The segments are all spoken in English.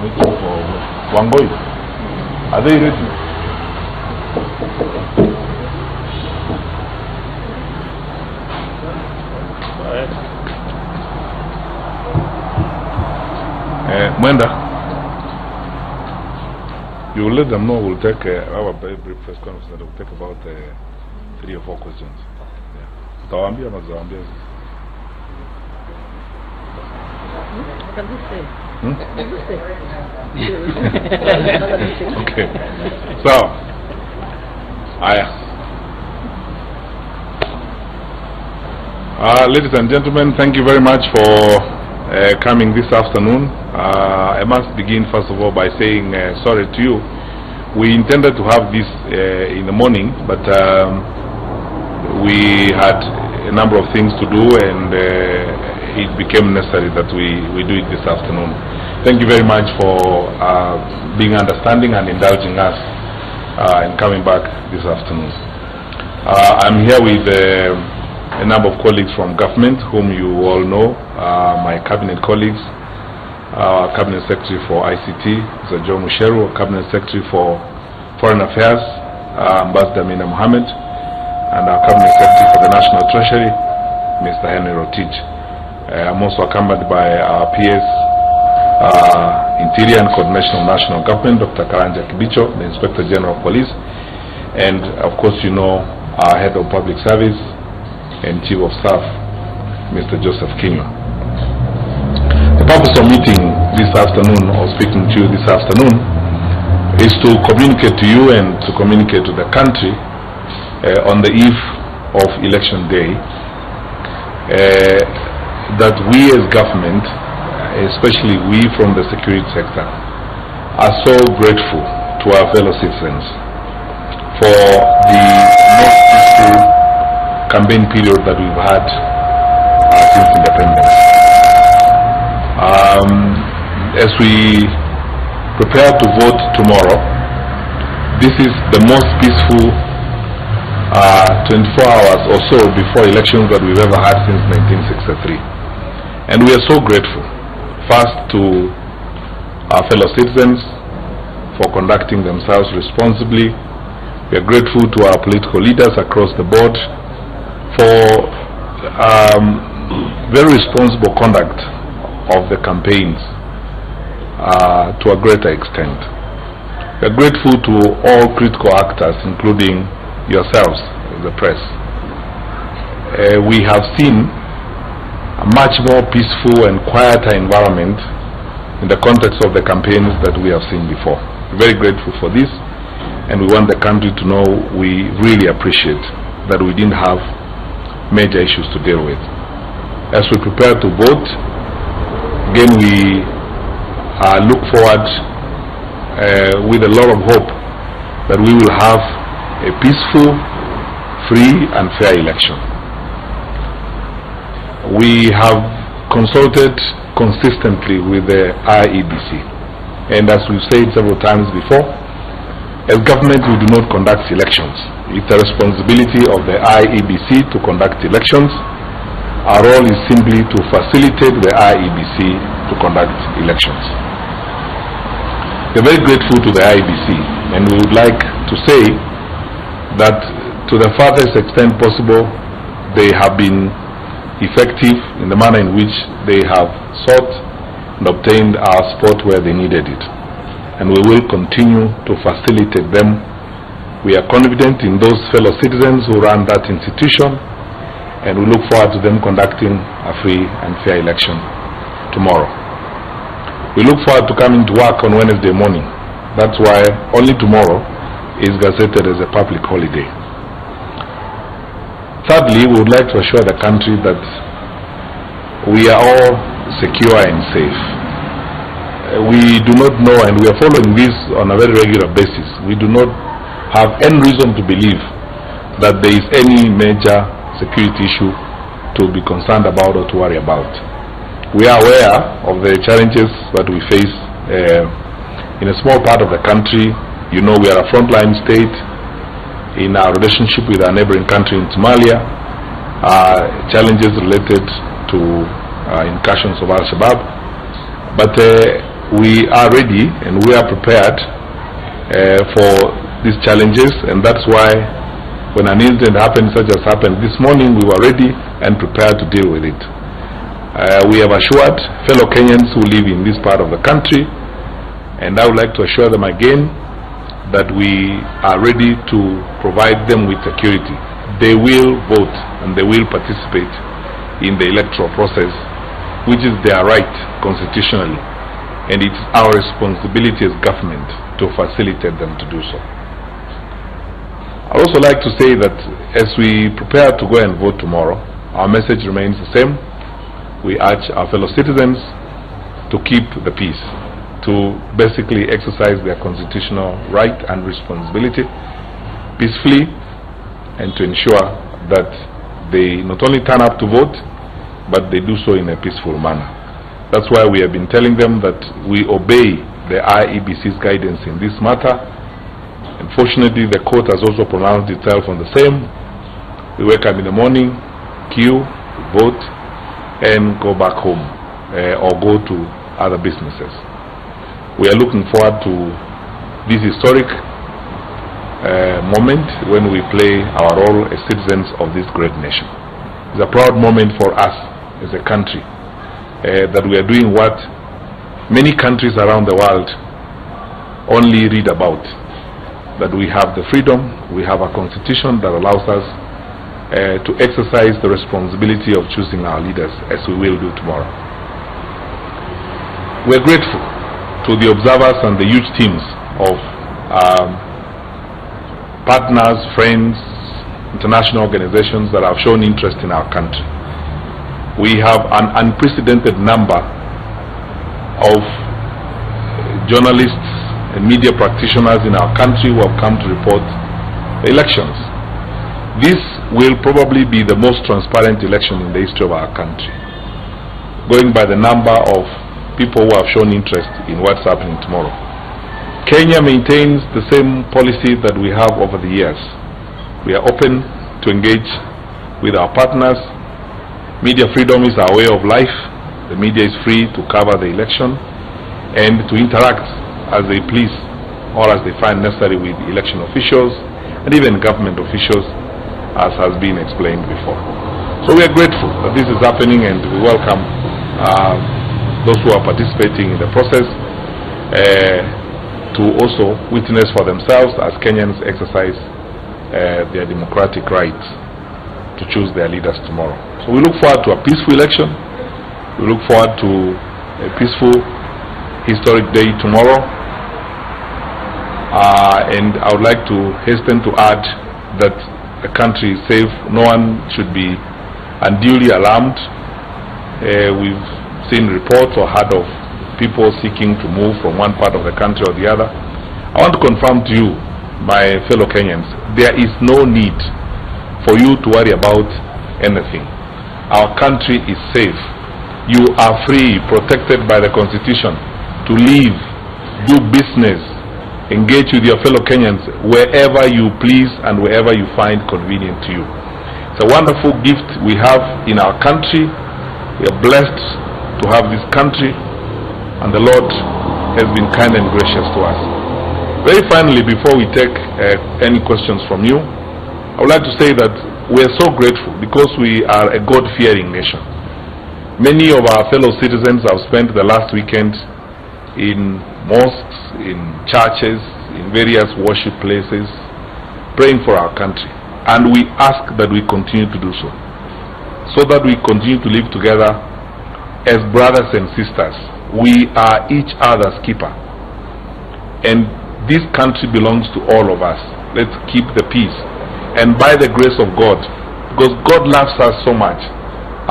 waiting for Wangoi. Are they ready? Mwenda, you will let them know. We'll take our very brief press conference that will take about 3 or 4 questions. Tawambia na Zambia. Okay. So, ladies and gentlemen, thank you very much for coming this afternoon. I must begin first of all by saying sorry to you. We intended to have this in the morning, but we had a number of things to do, and it became necessary that we do it this afternoon. Thank you very much for being understanding and indulging us in coming back this afternoon. I'm here with a number of colleagues from government whom you all know, my cabinet colleagues, our Cabinet Secretary for ICT, Mr. Joe Musheru, Cabinet Secretary for Foreign Affairs, Ambassador Mina Mohammed, and our Cabinet Secretary for the National Treasury, Mr. Henry Rotich. I'm also accompanied by our PS, Interior and Coordination of National Government, Dr. Karanja Kibicho, the Inspector General of Police, and of course you know our Head of Public Service and Chief of Staff, Mr. Joseph Kinywa. The purpose of meeting this afternoon, or speaking to you this afternoon, is to communicate to you and to communicate to the country on the eve of Election Day that we as government, especially we from the security sector, are so grateful to our fellow citizens for the most peaceful campaign period that we've had since independence. As we prepare to vote tomorrow, this is the most peaceful 24 hours or so before elections that we've ever had since 1963. And we are so grateful, first to our fellow citizens for conducting themselves responsibly. We are grateful to our political leaders across the board for very responsible conduct of the campaigns to a greater extent. We are grateful to all critical actors, including yourselves, the press. We have seen a much more peaceful and quieter environment in the context of the campaigns that we have seen before. We're very grateful for this, and we want the country to know we really appreciate that we didn't have major issues to deal with. As we prepare to vote, again we look forward with a lot of hope that we will have a peaceful, free and fair election. We have consulted consistently with the IEBC, and as we've said several times before, as government we do not conduct elections. It's a responsibility of the IEBC to conduct elections. Our role is simply to facilitate the IEBC to conduct elections. We are very grateful to the IEBC, and we would like to say that to the farthest extent possible they have been effective in the manner in which they have sought and obtained our support where they needed it, and we will continue to facilitate them. We are confident in those fellow citizens who run that institution, and we look forward to them conducting a free and fair election tomorrow. We look forward to coming to work on Wednesday morning. That's why only tomorrow is gazetted as a public holiday. Thirdly, we would like to assure the country that we are all secure and safe. We do not know, and we are following this on a very regular basis. We do not have any reason to believe that there is any major security issue to be concerned about or to worry about. We are aware of the challenges that we face in a small part of the country. You know, we are a frontline state in our relationship with our neighboring country in Somalia, challenges related to incursions of Al-Shabaab. But we are ready and we are prepared for these challenges, and that's why when an incident happened such as happened this morning, we were ready and prepared to deal with it. We have assured fellow Kenyans who live in this part of the country, and I would like to assure them again that we are ready to provide them with security. They will vote and they will participate in the electoral process, which is their right constitutionally, and it's our responsibility as government to facilitate them to do so. I'd also like to say that as we prepare to go and vote tomorrow, our message remains the same. We urge our fellow citizens to keep the peace, to basically exercise their constitutional right and responsibility peacefully, and to ensure that they not only turn up to vote, but they do so in a peaceful manner. That's why we have been telling them that we obey the IEBC's guidance in this matter. Unfortunately, the court has also pronounced itself on the same. We wake up in the morning, queue, vote, and go back home or go to other businesses. We are looking forward to this historic moment when we play our role as citizens of this great nation. It's a proud moment for us as a country that we are doing what many countries around the world only read about, that we have the freedom, we have a constitution that allows us to exercise the responsibility of choosing our leaders, as we will do tomorrow. We are grateful to the observers and the huge teams of partners, friends, international organizations that have shown interest in our country. We have an unprecedented number of journalists and media practitioners in our country who have come to report the elections. This will probably be the most transparent election in the history of our country, going by the number of people who have shown interest in what's happening tomorrow. Kenya maintains the same policy that we have over the years. We are open to engage with our partners. Media freedom is our way of life. The media is free to cover the election and to interact as they please or as they find necessary with election officials and even government officials, as has been explained before. So we are grateful that this is happening, and we welcome those who are participating in the process to also witness for themselves as Kenyans exercise their democratic rights to choose their leaders tomorrow. So we look forward to a peaceful election. We look forward to a peaceful, historic day tomorrow. And I would like to hasten to add that the country is safe. No one should be unduly alarmed. We've seen reports or heard of people seeking to move from one part of the country or the other. I want to confirm to you, my fellow Kenyans, there is no need for you to worry about anything. Our country is safe. You are free, protected by the Constitution, to live, do business, engage with your fellow Kenyans wherever you please and wherever you find convenient to you. It's a wonderful gift we have in our country. We are blessed to have this country, and the Lord has been kind and gracious to us. Very finally, before we take any questions from you, I would like to say that we are so grateful because we are a God-fearing nation. Many of our fellow citizens have spent the last weekend in mosques, in churches, in various worship places, praying for our country. And we ask that we continue to do so that we continue to live together as brothers and sisters. We are each other's keeper. And this country belongs to all of us. Let's keep the peace. And by the grace of God, because God loves us so much,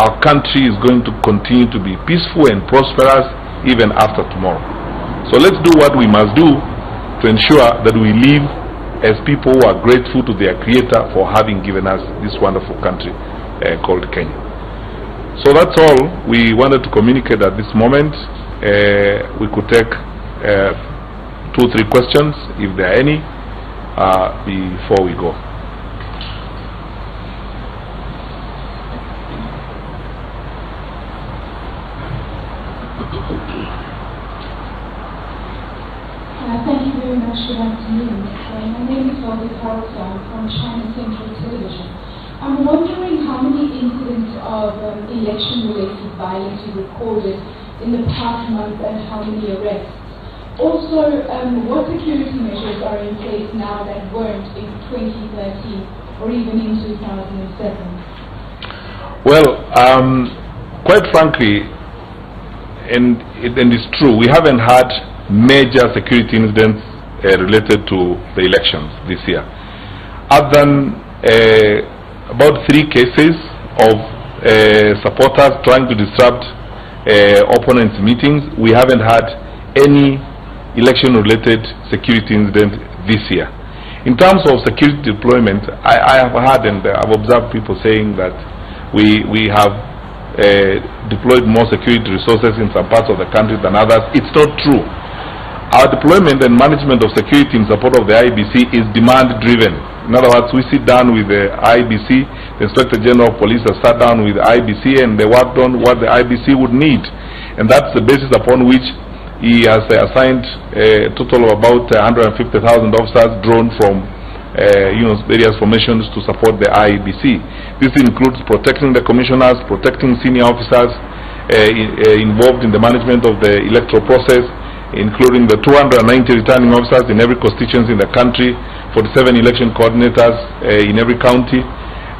our country is going to continue to be peaceful and prosperous even after tomorrow. So let's do what we must do to ensure that we live as people who are grateful to their Creator for having given us this wonderful country called Kenya. So that's all we wanted to communicate at this moment. We could take 2 or 3 questions, if there are any, before we go. very much. Good afternoon. My name is Velvet Harrison from China Central Television. I'm wondering how many incidents of election-related violence you recorded in the past month and how many arrests. Also, what security measures are in place now that weren't in 2013 or even in 2007? Well, quite frankly, and it's true, we haven't had major security incidents related to the elections this year. Other than about 3 cases of supporters trying to disrupt opponents' meetings, we haven't had any election-related security incident this year. In terms of security deployment, I have heard and I've observed people saying that we have deployed more security resources in some parts of the country than others. It's not true. Our deployment and management of security in support of the IEBC is demand-driven. In other words, we sit down with the IEBC, the Inspector General of Police has sat down with the IEBC and they worked on what the IEBC would need. And that's the basis upon which he has assigned a total of about 150,000 officers drawn from various formations to support the IEBC. This includes protecting the commissioners, protecting senior officers involved in the management of the electoral process, including the 290 returning officers in every constituency in the country, 47 election coordinators in every county,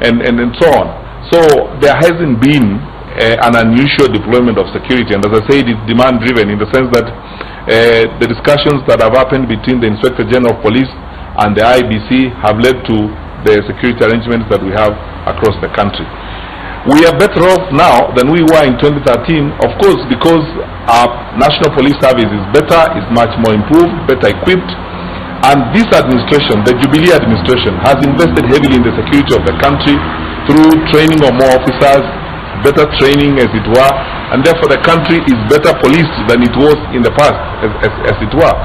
and so on. So there hasn't been an unusual deployment of security, and as I said, it's demand-driven in the sense that the discussions that have happened between the Inspector General of Police and the IEBC have led to the security arrangements that we have across the country. We are better off now than we were in 2013, of course, because our National Police Service is better, is much more improved, better equipped, and this administration, the Jubilee administration, has invested heavily in the security of the country through training of more officers, better training as it were, and therefore the country is better policed than it was in the past, as it were.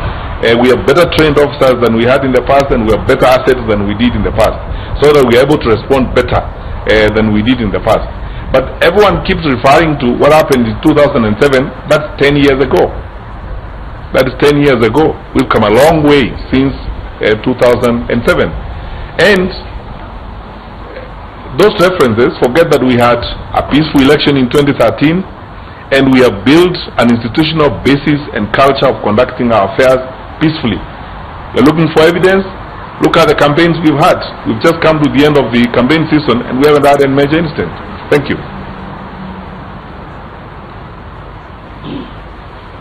We have better trained officers than we had in the past, and we have better assets than we did in the past, so that we are able to respond better than we did in the past. But everyone keeps referring to what happened in 2007. That's 10 years ago. That is 10 years ago. We've come a long way since 2007. And those references forget that we had a peaceful election in 2013, and we have built an institutional basis and culture of conducting our affairs peacefully. You're looking for evidence? Look at the campaigns we've had. We've just come to the end of the campaign season and we haven't had any major incident. Thank you.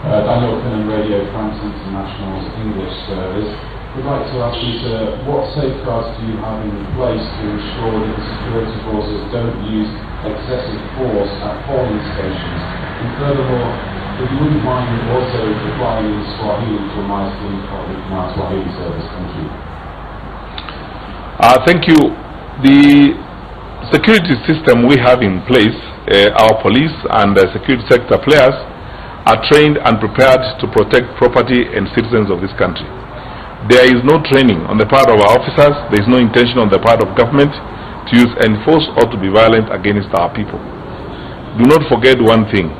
Daniel Finnan, Radio France International's English service. We'd like to ask you, sir, what safeguards do you have in place to ensure that the security forces don't use excessive force at polling stations? And furthermore, if you wouldn't mind also replying in Swahili to my colleague from our Swahili service. Thank you. Thank you. The security system we have in place, our police and security sector players are trained and prepared to protect property and citizens of this country. There is no training on the part of our officers, there is no intention on the part of government to use any force or to be violent against our people. Do not forget one thing.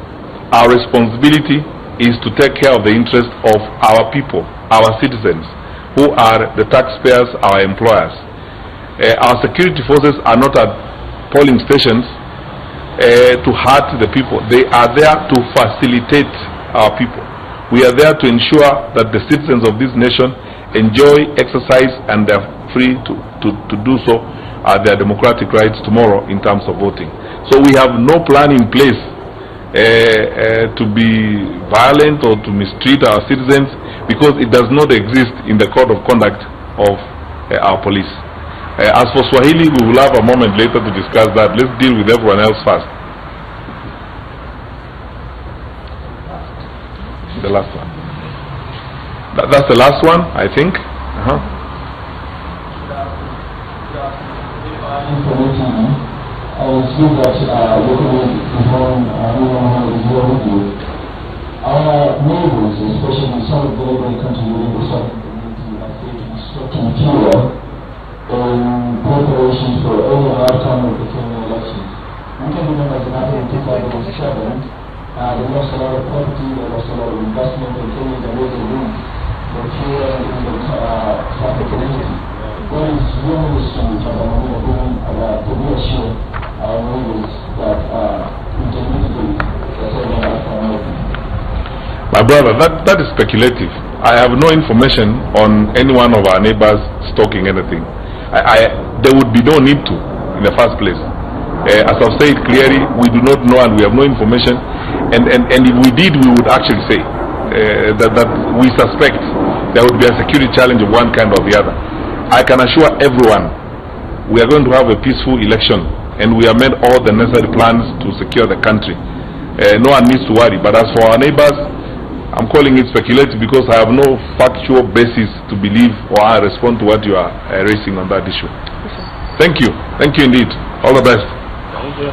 Our responsibility is to take care of the interests of our people, our citizens, who are the taxpayers, our employers. Our security forces are not at polling stations to hurt the people. They are there to facilitate our people. We are there to ensure that the citizens of this nation enjoy, exercise, and they are free to do so their democratic rights tomorrow in terms of voting. So we have no plan in place to be violent or to mistreat our citizens, because it does not exist in the code of conduct of our police. As for Swahili, we will have a moment later to discuss that. Let's deal with everyone else first. The last one. That's the last one, I think. Our neighbors, especially some of the neighboring countries within the southern community, have taken structural material in preparation for any outcome of the Kenyan elections. We can remember that happened in 2007. They lost a lot of property, they lost a lot of investment, and Kenyans are really weak. the fuel in the traffic community. What is your ministry doing to reassure our neighbors that we can mitigate the problem of My brother, that is speculative. I have no information on any one of our neighbors stocking anything. There would be no need to in the first place. As I've said clearly, we do not know and we have no information. And if we did, we would actually say that we suspect there would be a security challenge of one kind or the other. I can assure everyone we are going to have a peaceful election and we have made all the necessary plans to secure the country. No one needs to worry. But as for our neighbors, I'm calling it speculative because I have no factual basis to believe or I respond to what you are raising on that issue. Thank you. Thank you indeed. All the best. Thank you.